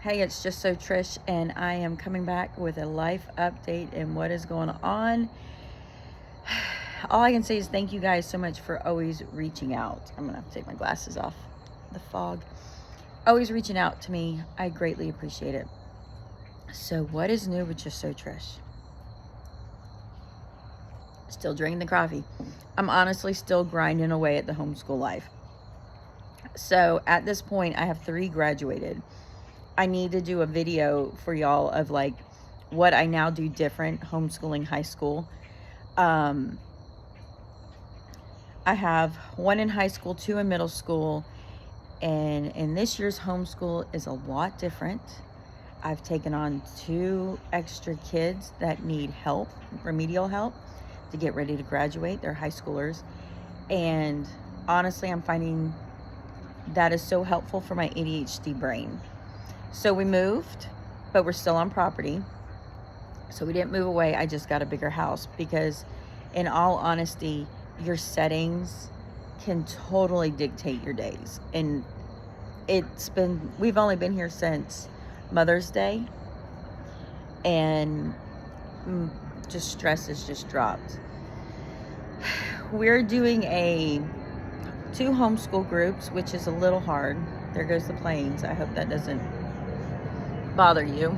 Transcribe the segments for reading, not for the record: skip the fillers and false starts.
Hey, it's just so Trish, and I am coming back with a life update and what is going on. All I can say is thank you guys so much for always reaching out. I'm gonna have to take my glasses off, the fog. Always reaching out to me. I greatly appreciate it. So, what is new with Just So Trish? Still drinking the coffee. I'm honestly still grinding away at the homeschool life. So, at this point, I have 3 graduated. I need to do a video for y'all of like what I now do different homeschooling high school. I have 1 in high school, 2 in middle school, and this year's homeschool is a lot different. I've taken on 2 extra kids that need help, remedial help, to get ready to graduate. They're high schoolers, and honestly, I'm finding that is so helpful for my ADHD brain. So we moved, but we're still on property. So we didn't move away. I just got a bigger house because, in all honesty, your settings can totally dictate your days. And we've only been here since Mother's Day, and just stress has just dropped. We're doing 2 homeschool groups, which is a little hard. There goes the planes. I hope that doesn't bother you.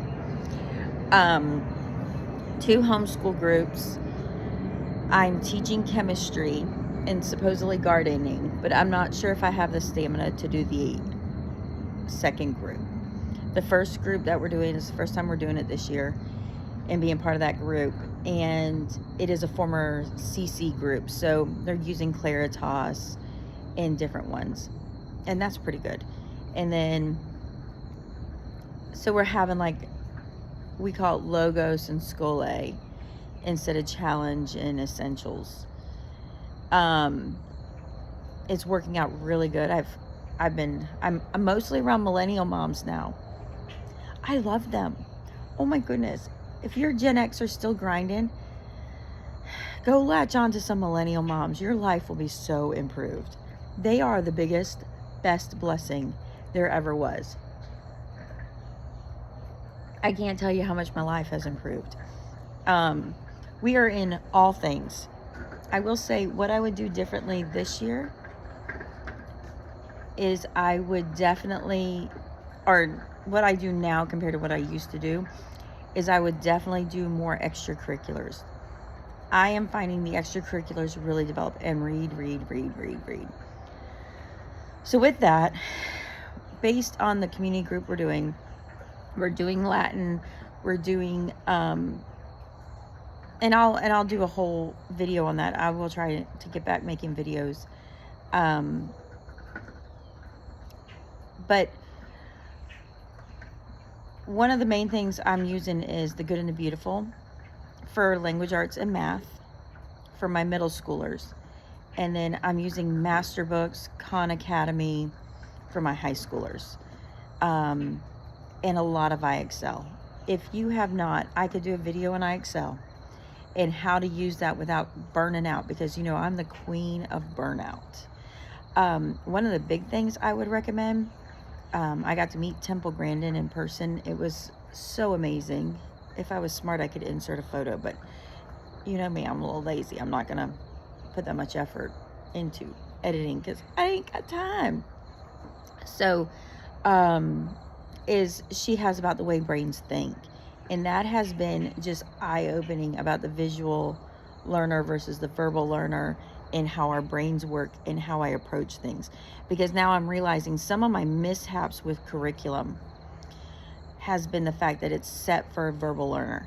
2 homeschool groups. I'm teaching chemistry and supposedly gardening, but I'm not sure if I have the stamina to do the second group. The first group that we're doing is the first time we're doing it this year and being part of that group, and it is a former CC group, so they're using Claritas and different ones, and that's pretty good. And then so we're having, like, we call it Logos and Scole instead of Challenge and Essentials. It's working out really good. I'm mostly around millennial moms now. I love them. Oh my goodness. If you're Gen X or still grinding, go latch on to some millennial moms. Your life will be so improved. They are the biggest, best blessing there ever was. I can't tell you how much my life has improved. We are in all things. I will say what I would do differently this year is I would definitely, or what I do now compared to what I used to do, is I would definitely do more extracurriculars. I am finding the extracurriculars really develop, and read. So with that, based on the community group we're doing Latin, we're doing and I'll do a whole video on that. I will try to get back making videos. But one of the main things I'm using is The Good and the Beautiful for language arts and math for my middle schoolers. And then I'm using Master Books, Khan Academy for my high schoolers. And a lot of iExcel. If you have not, I could do a video on iExcel and how to use that without burning out, because I'm the queen of burnout. One of the big things I would recommend, I got to meet Temple Grandin in person. It was so amazing. If I was smart, I could insert a photo, but you know me, I'm a little lazy. I'm not gonna put that much effort into editing because I ain't got time. So she has about the way brains think, and that has been just eye-opening about the visual learner versus the verbal learner and how our brains work and how I approach things. Because now I'm realizing some of my mishaps with curriculum has been the fact that it's set for a verbal learner,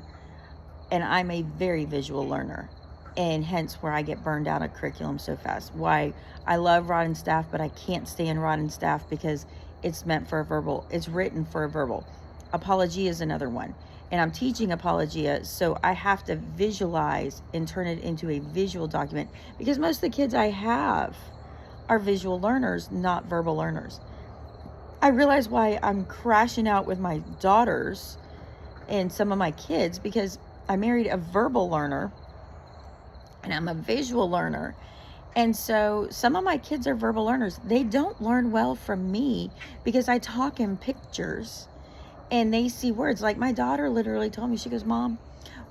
and I'm a very visual learner, and hence where I get burned out of curriculum so fast. Why I love Rod and Staff, but I can't stand Rod and Staff because it's meant for a verbal. It's written for a verbal. Apologia is another one. And I'm teaching Apologia, so I have to visualize and turn it into a visual document, because most of the kids I have are visual learners, not verbal learners. I realize why I'm crashing out with my daughters and some of my kids, because I married a verbal learner and I'm a visual learner. And so some of my kids are verbal learners. They don't learn well from me because I talk in pictures and they see words. Like my daughter literally told me, she goes, Mom,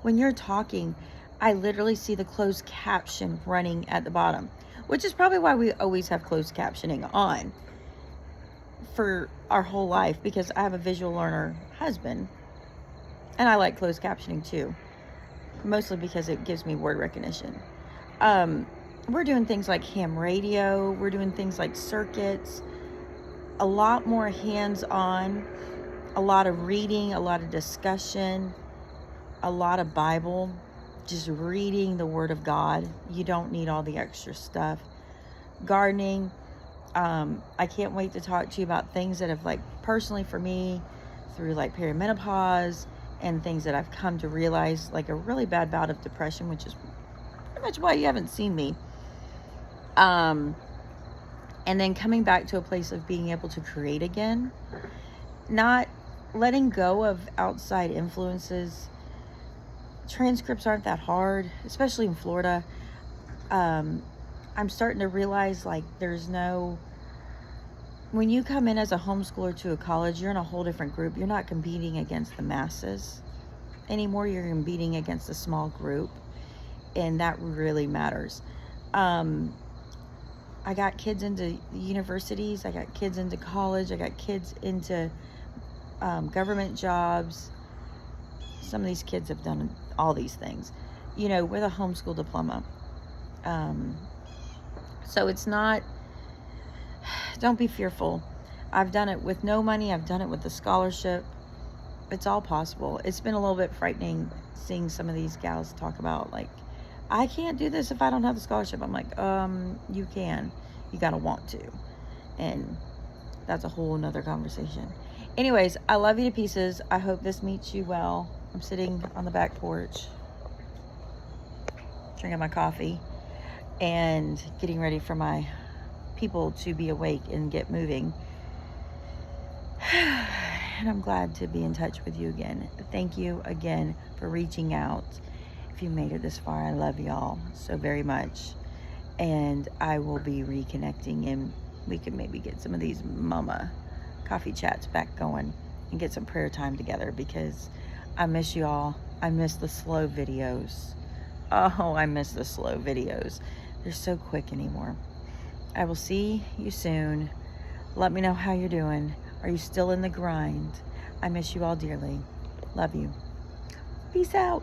when you're talking, I literally see the closed caption running at the bottom, which is probably why we always have closed captioning on for our whole life, because I have a visual learner husband and I like closed captioning too, mostly because it gives me word recognition. We're doing things like ham radio, we're doing things like circuits, a lot more hands-on, a lot of reading, a lot of discussion, a lot of Bible, just reading the Word of God. You don't need all the extra stuff. Gardening. I can't wait to talk to you about things that have, like, personally for me, through like perimenopause and things that I've come to realize, like a really bad bout of depression, which is pretty much why you haven't seen me. And then coming back to a place of being able to create again, not letting go of outside influences. Transcripts aren't that hard, especially in Florida. I'm starting to realize, like, when you come in as a homeschooler to a college, you're in a whole different group. You're not competing against the masses anymore. You're competing against a small group, and that really matters. I got kids into universities, I got kids into college, I got kids into government jobs. Some of these kids have done all these things, with a homeschool diploma. So it's not, don't be fearful. I've done it with no money. I've done it with a scholarship. It's all possible. It's been a little bit frightening seeing some of these gals talk about, like, I can't do this if I don't have the scholarship. I'm like, you can. You gotta want to. And that's a whole nother conversation. Anyways, I love you to pieces. I hope this meets you well. I'm sitting on the back porch, drinking my coffee, and getting ready for my people to be awake and get moving. And I'm glad to be in touch with you again. Thank you again for reaching out. If you made it this far, I love y'all so very much. And I will be reconnecting, and we can maybe get some of these mama coffee chats back going and get some prayer time together, because I miss you all. I miss the slow videos. Oh, I miss the slow videos. They're so quick anymore. I will see you soon. Let me know how you're doing. Are you still in the grind? I miss you all dearly. Love you. Peace out.